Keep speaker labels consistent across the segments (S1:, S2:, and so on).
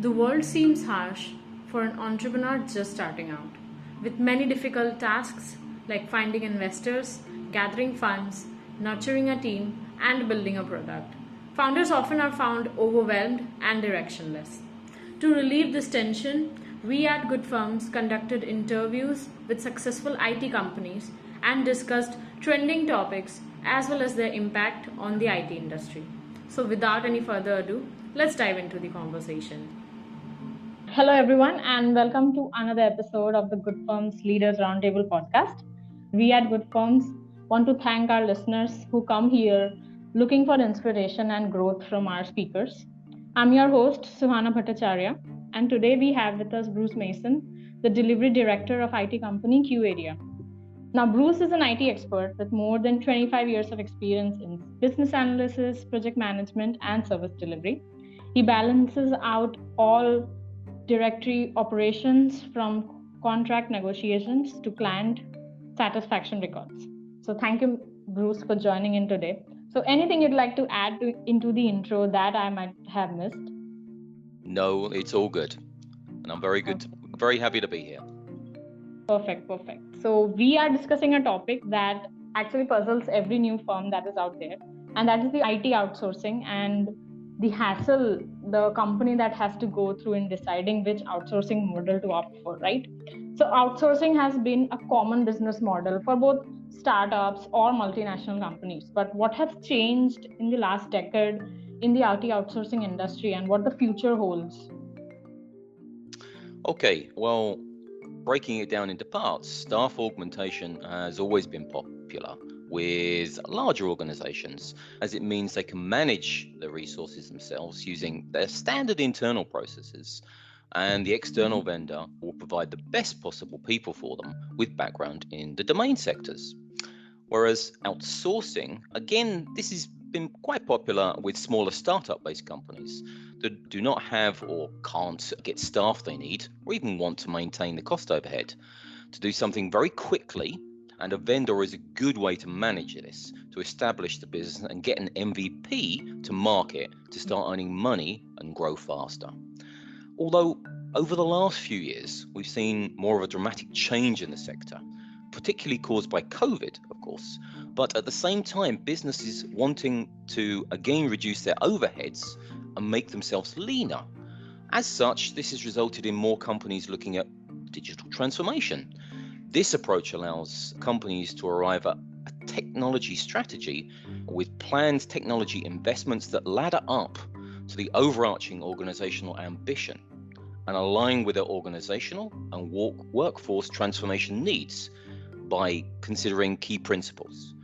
S1: The world seems harsh for an entrepreneur just starting out, with many difficult tasks like finding investors, gathering funds, nurturing a team, and building a product. Founders often are found overwhelmed and directionless. To relieve this tension, we at Goodfirms conducted interviews with successful IT companies and discussed trending topics as well as their impact on the IT industry. So, without any further ado, let's dive into the conversation. Hello, everyone, and welcome to another episode of the Goodfirms Leaders Roundtable podcast. We at Goodfirms want to thank our listeners who come here looking for inspiration and growth from our speakers. I'm your host, Suhana Bhattacharya, and today we have with us Bruce Mason, the Delivery Director of IT company QArea. Now, Bruce is an IT expert with more than 25 years of experience in business analysis, project management, and service delivery. He balances out all directory operations from contract negotiations to client satisfaction records. So thank you, Bruce, for joining in today. So anything you'd like to add into the intro that I might have missed?
S2: No, it's all good. And I'm very happy to be here.
S1: Perfect. So we are discussing a topic that actually puzzles every new firm that is out there, and that is the IT outsourcing and the hassle the company that has to go through in deciding which outsourcing model to opt for, right? So outsourcing has been a common business model for both startups or multinational companies. But what has changed in the last decade in the IT outsourcing industry and what the future holds?
S2: Okay, well, breaking it down into parts, staff augmentation has always been popular with larger organizations, as it means they can manage the resources themselves using their standard internal processes, and the external vendor will provide the best possible people for them with background in the domain sectors. Whereas outsourcing, again, this has been quite popular with smaller startup-based companies that do not have or can't get staff they need, or even want to maintain the cost overhead, to do something very quickly. And a vendor is a good way to manage this, to establish the business and get an MVP to market to start earning money and grow faster. Although over the last few years, we've seen more of a dramatic change in the sector, particularly caused by COVID, of course, but at the same time, businesses wanting to again reduce their overheads and make themselves leaner. As such, this has resulted in more companies looking at digital transformation. This approach allows companies to arrive at a technology strategy with planned technology investments that ladder up to the overarching organizational ambition and align with their organizational and workforce transformation needs by considering key principles.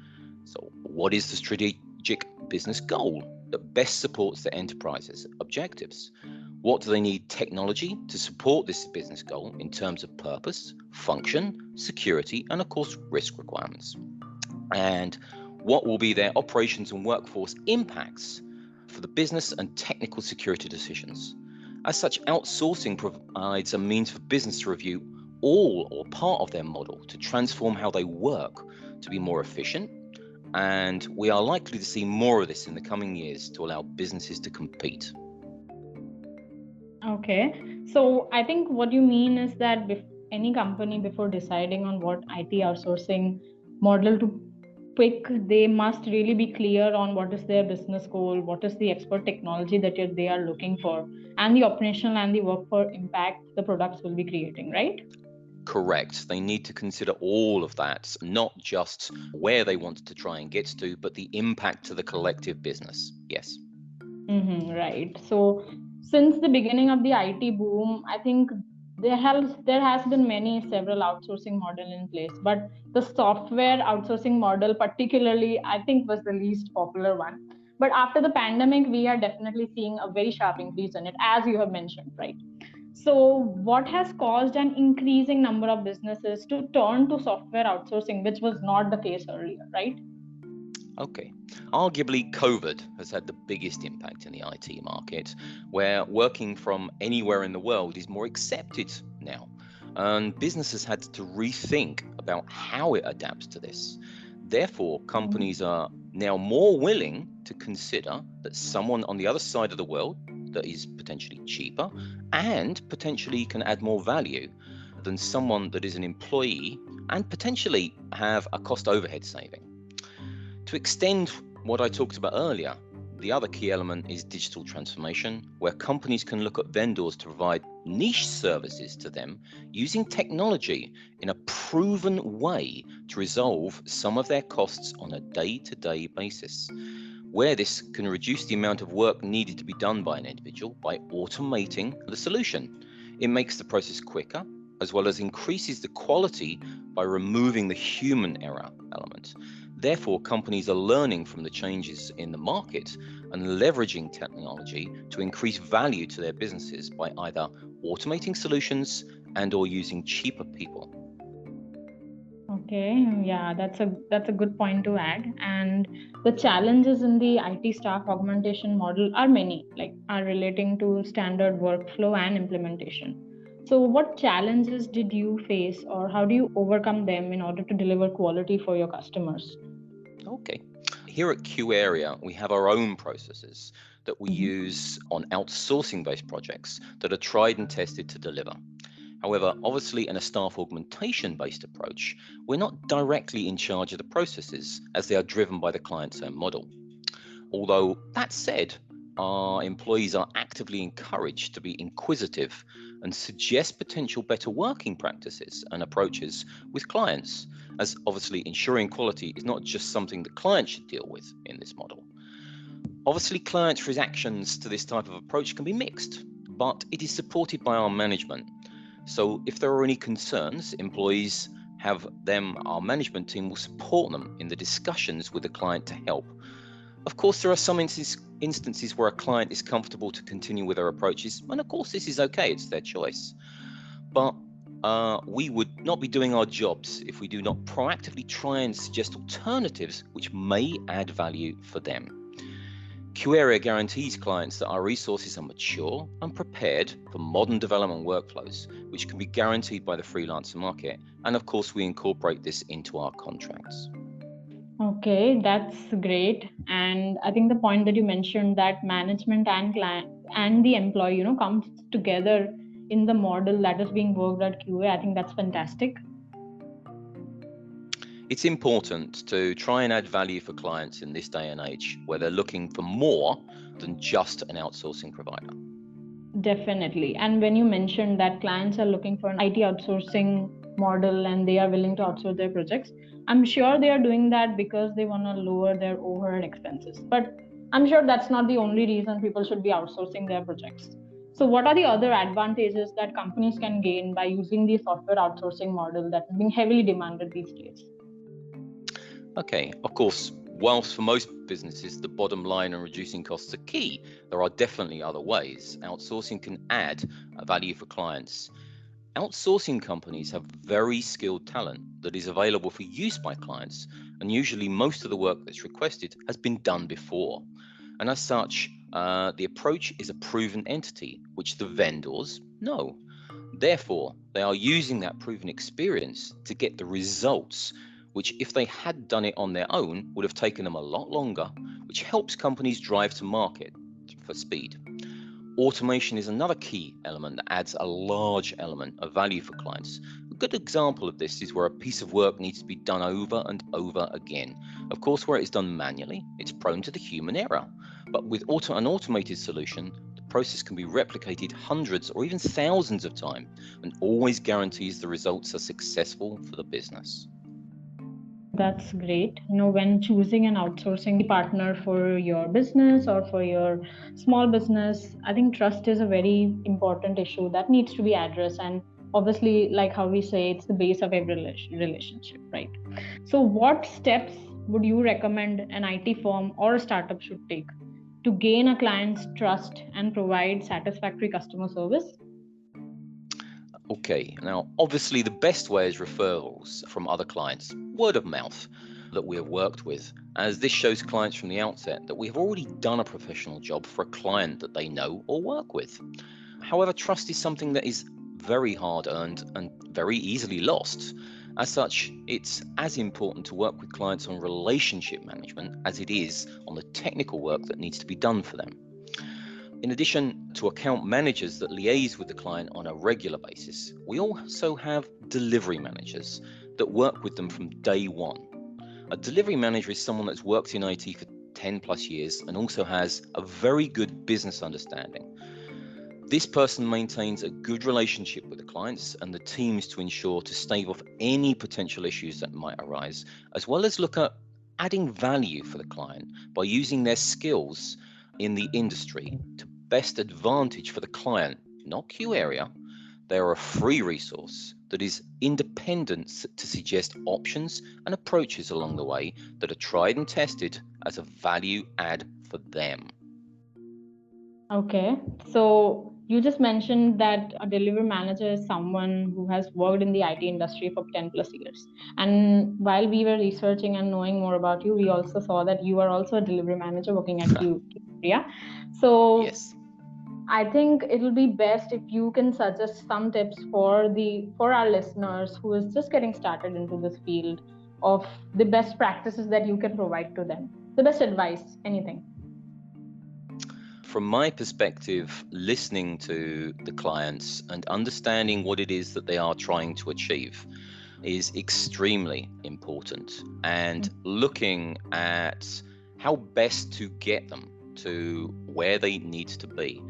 S2: So, what is the strategic business goal that best supports their enterprise's objectives? What do they need technology to support this business goal in terms of purpose, function, security, and of course, risk requirements? And what will be their operations and workforce impacts for the business and technical security decisions? As such, outsourcing provides a means for business to review all or part of their model to transform how they work to be more efficient. And we are likely to see more of this in the coming years to allow businesses to compete.
S1: Okay, so I think what you mean is that any company, before deciding on what IT outsourcing model to pick, they must really be clear on what is their business goal, what is the expert technology that they are looking for, and the operational and the workforce impact the products will be creating, right?
S2: Correct. They need to consider all of that, not just where they want to try and get to, but the impact to the collective business. Yes.
S1: Right. So since the beginning of the IT boom, I think there has been several outsourcing model in place, but the software outsourcing model particularly, I think, was the least popular one. But after the pandemic, we are definitely seeing a very sharp increase in it, as you have mentioned, right? So what has caused an increasing number of businesses to turn to software outsourcing, which was not the case earlier, right?
S2: Okay. Arguably, COVID has had the biggest impact in the IT market, where working from anywhere in the world is more accepted now. And businesses had to rethink about how it adapts to this. Therefore, companies are now more willing to consider that someone on the other side of the world, that is potentially cheaper and potentially can add more value than someone that is an employee and potentially have a cost overhead saving. To extend what I talked about earlier, the other key element is digital transformation, where companies can look at vendors to provide niche services to them using technology in a proven way to resolve some of their costs on a day-to-day basis, where this can reduce the amount of work needed to be done by an individual by automating the solution. It makes the process quicker, as well as increases the quality by removing the human error element. Therefore, companies are learning from the changes in the market and leveraging technology to increase value to their businesses by either automating solutions and or using cheaper people.
S1: Okay, yeah, that's a good point to add. And the challenges in the IT staff augmentation model are many, are relating to standard workflow and implementation. So what challenges did you face, or how do you overcome them in order to deliver quality for your customers?
S2: Okay. Here at QArea, we have our own processes that we use on outsourcing-based projects that are tried and tested to deliver. However, obviously in a staff augmentation-based approach, we're not directly in charge of the processes as they are driven by the client's own model. Although that said, our employees are actively encouraged to be inquisitive and suggest potential better working practices and approaches with clients, as obviously ensuring quality is not just something the client should deal with in this model. Obviously, clients' reactions to this type of approach can be mixed, but it is supported by our management. So if there are any concerns, employees have them, our management team will support them in the discussions with the client to help. Of course, there are some instances where a client is comfortable to continue with their approaches, and of course this is okay, it's their choice. But we would not be doing our jobs if we do not proactively try and suggest alternatives which may add value for them. QArea guarantees clients that our resources are mature and prepared for modern development workflows, which can be guaranteed by the freelancer market. And of course, we incorporate this into our contracts.
S1: Okay, that's great. And I think the point that you mentioned, that management and client and the employee, comes together in the model that is being worked at QA, I think that's fantastic.
S2: It's important to try and add value for clients in this day and age where they're looking for more than just an outsourcing provider.
S1: Definitely. And when you mentioned that clients are looking for an IT outsourcing model and they are willing to outsource their projects, I'm sure they are doing that because they want to lower their overhead expenses. But I'm sure that's not the only reason people should be outsourcing their projects. So what are the other advantages that companies can gain by using the software outsourcing model that is being heavily demanded these days?
S2: Okay, of course, whilst for most businesses the bottom line and reducing costs are key, there are definitely other ways. Outsourcing can add value for clients. Outsourcing companies have very skilled talent that is available for use by clients, and usually most of the work that's requested has been done before. And as such, the approach is a proven entity, which the vendors know. Therefore, they are using that proven experience to get the results, which if they had done it on their own would have taken them a lot longer, which helps companies drive to market for speed. Automation is another key element that adds a large element of value for clients. A good example of this is where a piece of work needs to be done over and over again. Of course, where it's done manually, it's prone to the human error. But with an automated solution, the process can be replicated hundreds or even thousands of times and always guarantees the results are successful for the business.
S1: That's great. When choosing an outsourcing partner for your business or for your small business, I think trust is a very important issue that needs to be addressed. And obviously, like how we say, it's the base of every relationship, right? So what steps would you recommend an IT firm or a startup should take to gain a client's trust and provide satisfactory customer service?
S2: Okay, now obviously the best way is referrals from other clients, word of mouth that we have worked with, as this shows clients from the outset that we have already done a professional job for a client that they know or work with. However, trust is something that is very hard earned and very easily lost. As such, it's as important to work with clients on relationship management as it is on the technical work that needs to be done for them. In addition to account managers that liaise with the client on a regular basis, we also have delivery managers that work with them from day one. A delivery manager is someone that's worked in IT for 10 plus years and also has a very good business understanding. This person maintains a good relationship with the clients and the teams to ensure to stave off any potential issues that might arise, as well as look at adding value for the client by using their skills in the industry to best advantage for the client, not QArea. They are a free resource that is independent to suggest options and approaches along the way that are tried and tested as a value add for them.
S1: Okay, so you just mentioned that a delivery manager is someone who has worked in the IT industry for 10 plus years. And while we were researching and knowing more about you, we also saw that you are also a delivery manager working at QArea. So
S2: Yes.
S1: I think it will be best if you can suggest some tips for our listeners who is just getting started into this field of the best practices that you can provide to them. The best advice, anything.
S2: From my perspective, listening to the clients and understanding what it is that they are trying to achieve is extremely important, and looking at how best to get them to where they need to be.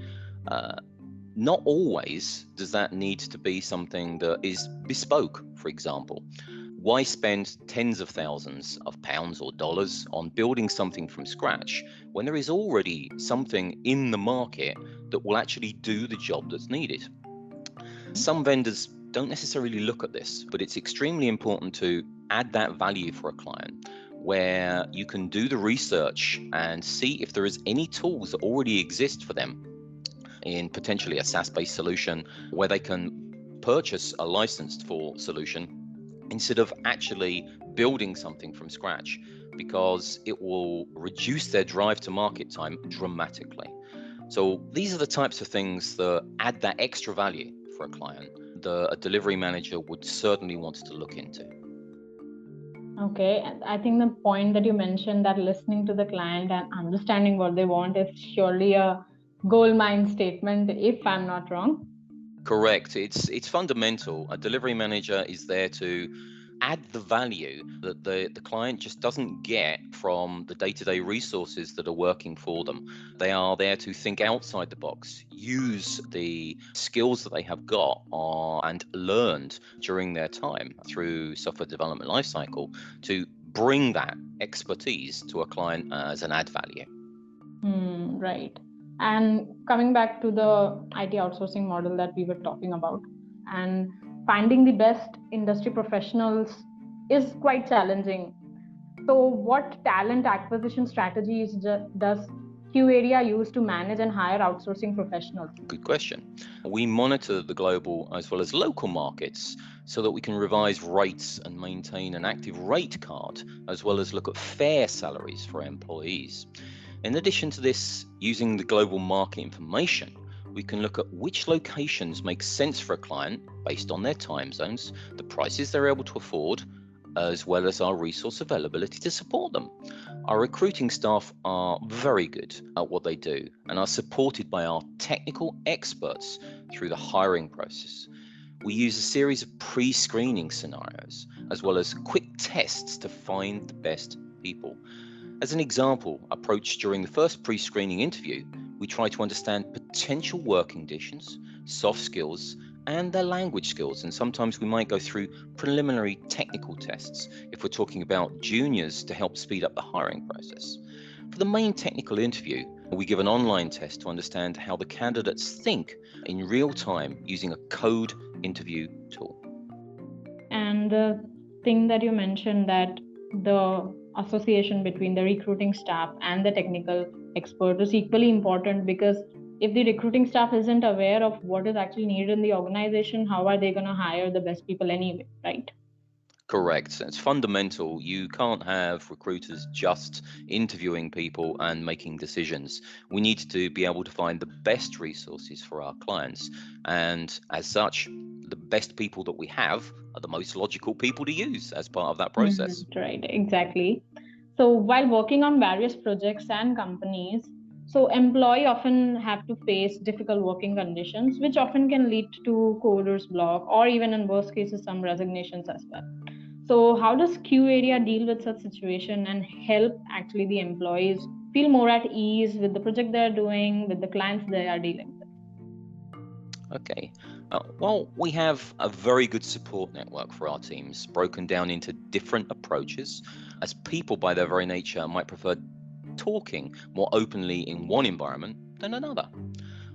S2: Not always does that need to be something that is bespoke, for example. Why spend tens of thousands of pounds or dollars on building something from scratch when there is already something in the market that will actually do the job that's needed? Some vendors don't necessarily look at this, but it's extremely important to add that value for a client where you can do the research and see if there is any tools that already exist for them in potentially a SaaS-based solution where they can purchase a licensed for solution instead of actually building something from scratch, because it will reduce their drive to market time dramatically. So these are the types of things that add that extra value for a client that a delivery manager would certainly want to look into.
S1: Okay, and I think the point that you mentioned, that listening to the client and understanding what they want, is surely a gold mine statement, if I'm not wrong.
S2: Correct. It's fundamental. A delivery manager is there to add the value that the client just doesn't get from the day-to-day resources that are working for them. They are there to think outside the box, use the skills that they have got and learned during their time through software development lifecycle to bring that expertise to a client as an add value.
S1: Right. And coming back to the IT outsourcing model that we were talking about, and finding the best industry professionals is quite challenging. So what talent acquisition strategies does QArea use to manage and hire outsourcing professionals?
S2: Good question. We monitor the global as well as local markets so that we can revise rates and maintain an active rate card, as well as look at fair salaries for employees. In addition to this, using the global market information, we can look at which locations make sense for a client based on their time zones, the prices they're able to afford, as well as our resource availability to support them. Our recruiting staff are very good at what they do and are supported by our technical experts through the hiring process. We use a series of pre-screening scenarios, as well as quick tests to find the best people. As an example, approached during the first pre-screening interview, we try to understand potential work conditions, soft skills, and their language skills. And sometimes we might go through preliminary technical tests if we're talking about juniors to help speed up the hiring process. For the main technical interview, we give an online test to understand how the candidates think in real time using a code interview tool.
S1: And the thing that you mentioned, that the association between the recruiting staff and the technical expert is equally important, because if the recruiting staff isn't aware of what is actually needed in the organization, how are they going to hire the best people anyway, right?
S2: Correct. It's fundamental. You can't have recruiters just interviewing people and making decisions. We need to be able to find the best resources for our clients. And as such, the best people that we have are the most logical people to use as part of that process.
S1: Right, exactly. So while working on various projects and companies, So employee often have to face difficult working conditions, which often can lead to coders block or even in worst cases some resignations as well. So how does QArea deal with such situation and help actually the employees feel more at ease with the project they're doing, with the clients they are dealing with?
S2: Okay. Well, we have a very good support network for our teams, broken down into different approaches, as people by their very nature might prefer talking more openly in one environment than another.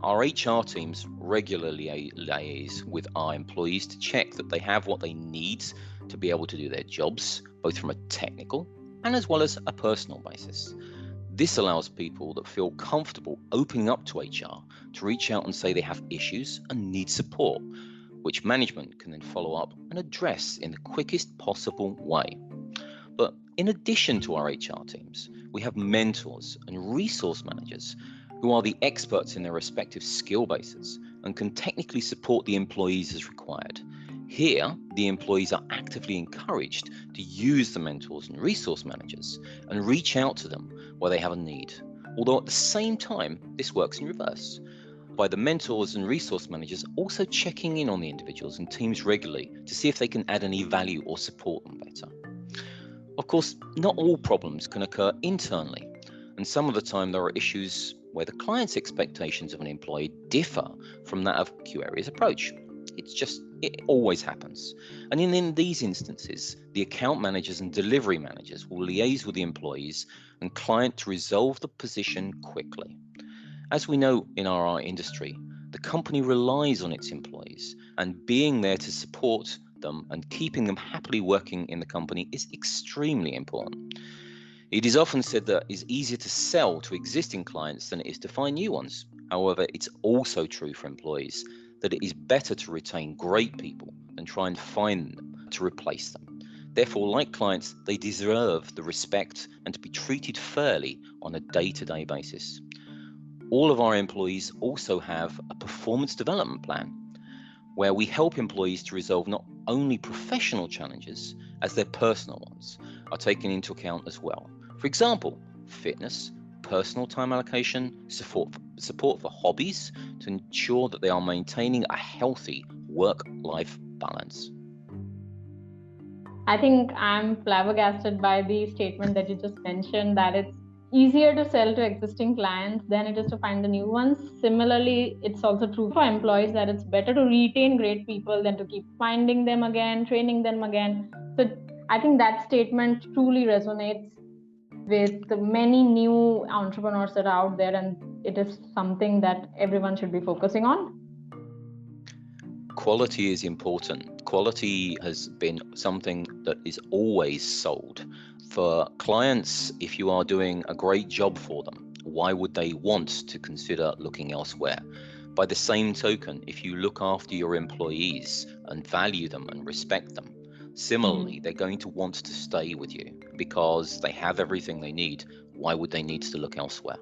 S2: Our HR teams regularly liaise with our employees to check that they have what they need to be able to do their jobs, both from a technical and as well as a personal basis. This allows people that feel comfortable opening up to HR to reach out and say they have issues and need support, which management can then follow up and address in the quickest possible way. But in addition to our HR teams, we have mentors and resource managers who are the experts in their respective skill bases and can technically support the employees as required. Here, the employees are actively encouraged to use the mentors and resource managers and reach out to them where they have a need. Although at the same time, this works in reverse, by the mentors and resource managers also checking in on the individuals and teams regularly to see if they can add any value or support them better. Of course, not all problems can occur internally, and some of the time there are issues where the client's expectations of an employee differ from that of QArea's approach. It always happens. And in these instances, the account managers and delivery managers will liaise with the employees and client to resolve the position quickly. As we know in our industry, the company relies on its employees, and being there to support them and keeping them happily working in the company is extremely important. It is often said that it's easier to sell to existing clients than it is to find new ones. However, it's also true for employees that it is better to retain great people than try and find them to replace them. Therefore, like clients, they deserve the respect and to be treated fairly on a day-to-day basis. All of our employees also have a performance development plan where we help employees to resolve not only professional challenges as their personal ones are taken into account as well. For example, fitness, personal time allocation, support for hobbies to ensure that they are maintaining a healthy work-life balance.
S1: I think I'm flabbergasted by the statement that you just mentioned, that it's easier to sell to existing clients than it is to find the new ones. Similarly, it's also true for employees that it's better to retain great people than to keep finding them again, training them again. So I think that statement truly resonates with the many new entrepreneurs that are out there, and it is something that everyone should be focusing on.
S2: Quality is important. Quality has been something that is always sold. For clients, if you are doing a great job for them, why would they want to consider looking elsewhere? By the same token, if you look after your employees and value them and respect them, similarly, they're going to want to stay with you because they have everything they need. Why would they need to look elsewhere?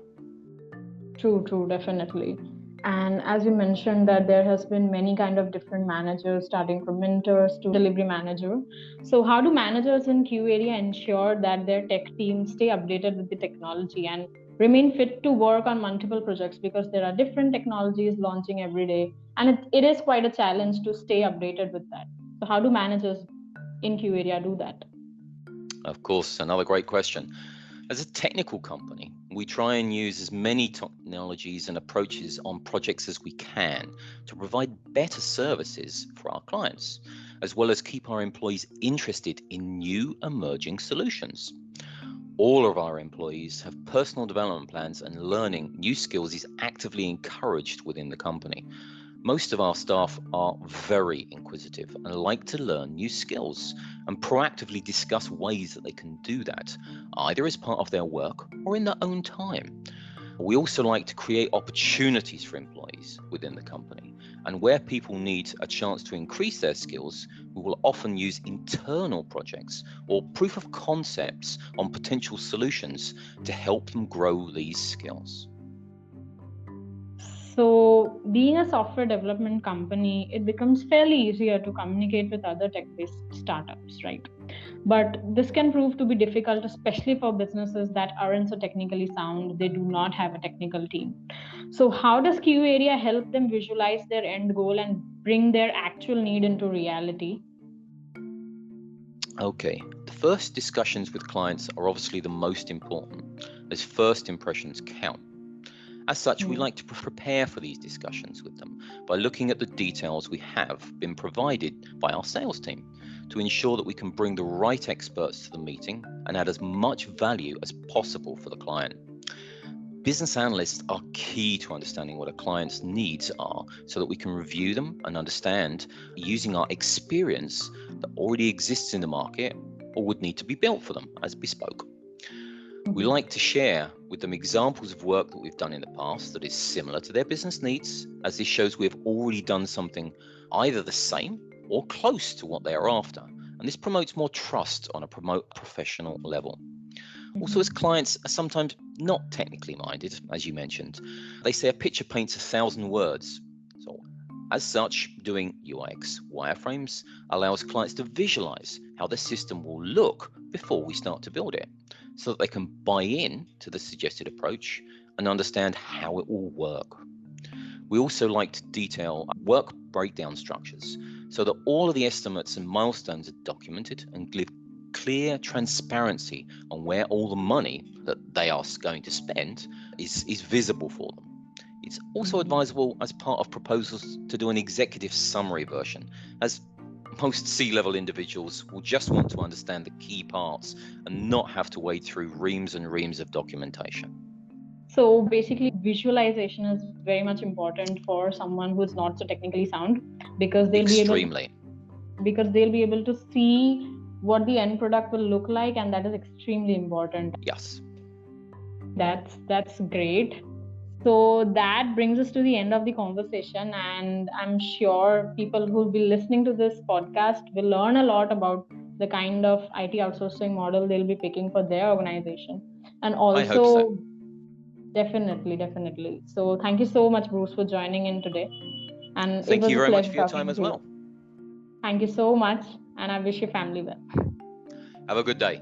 S1: True, definitely. And as you mentioned that there has been many kind of different managers, starting from mentors to delivery manager. So how do managers in QArea ensure that their tech team stay updated with the technology and remain fit to work on multiple projects, because there are different technologies launching every day, and it is quite a challenge to stay updated with that. So how do managers in QArea do that?
S2: Of course, another great question. As a technical company, we try and use as many technologies and approaches on projects as we can to provide better services for our clients, as well as keep our employees interested in new emerging solutions. All of our employees have personal development plans, and learning new skills is actively encouraged within the company. Most of our staff are very inquisitive and like to learn new skills and proactively discuss ways that they can do that, either as part of their work or in their own time. We also like to create opportunities for employees within the company, and where people need a chance to increase their skills, we will often use internal projects or proof of concepts on potential solutions to help them grow these skills.
S1: So being a software development company, it becomes fairly easier to communicate with other tech-based startups, right? But this can prove to be difficult, especially for businesses that aren't so technically sound. They do not have a technical team. So how does QArea help them visualize their end goal and bring their actual need into reality?
S2: Okay, the first discussions with clients are obviously the most important, as first impressions count. As such, we like to prepare for these discussions with them by looking at the details we have been provided by our sales team to ensure that we can bring the right experts to the meeting and add as much value as possible for the client. Business analysts are key to understanding what a client's needs are so that we can review them and understand using our experience that already exists in the market or would need to be built for them as bespoke. We like to share with them examples of work that we've done in the past that is similar to their business needs, as this shows we have already done something either the same or close to what they are after. And this promotes more trust on a professional level. Also, as clients are sometimes not technically minded, as you mentioned, they say a picture paints 1,000 words. So, as such, doing UX wireframes allows clients to visualize how their system will look before we start to build it, so that they can buy in to the suggested approach and understand how it will work. We also like to detail work breakdown structures so that all of the estimates and milestones are documented and give clear transparency on where all the money that they are going to spend is visible for them. It's also advisable as part of proposals to do an executive summary version, as most C-level individuals will just want to understand the key parts and not have to wade through reams and reams of documentation.
S1: So basically, visualization is very much important for someone who's not so technically sound, because they'll be able to see what the end product will look like, and that is extremely important.
S2: Yes.
S1: That's great. So that brings us to the end of the conversation, and I'm sure people who will be listening to this podcast will learn a lot about the kind of IT outsourcing model they'll be picking for their organization. And also,
S2: I hope so.
S1: Definitely. So thank you so much, Bruce, for joining in today. And
S2: thank you very much for your time as well.
S1: Thank you so much, and I wish your family well.
S2: Have a good day.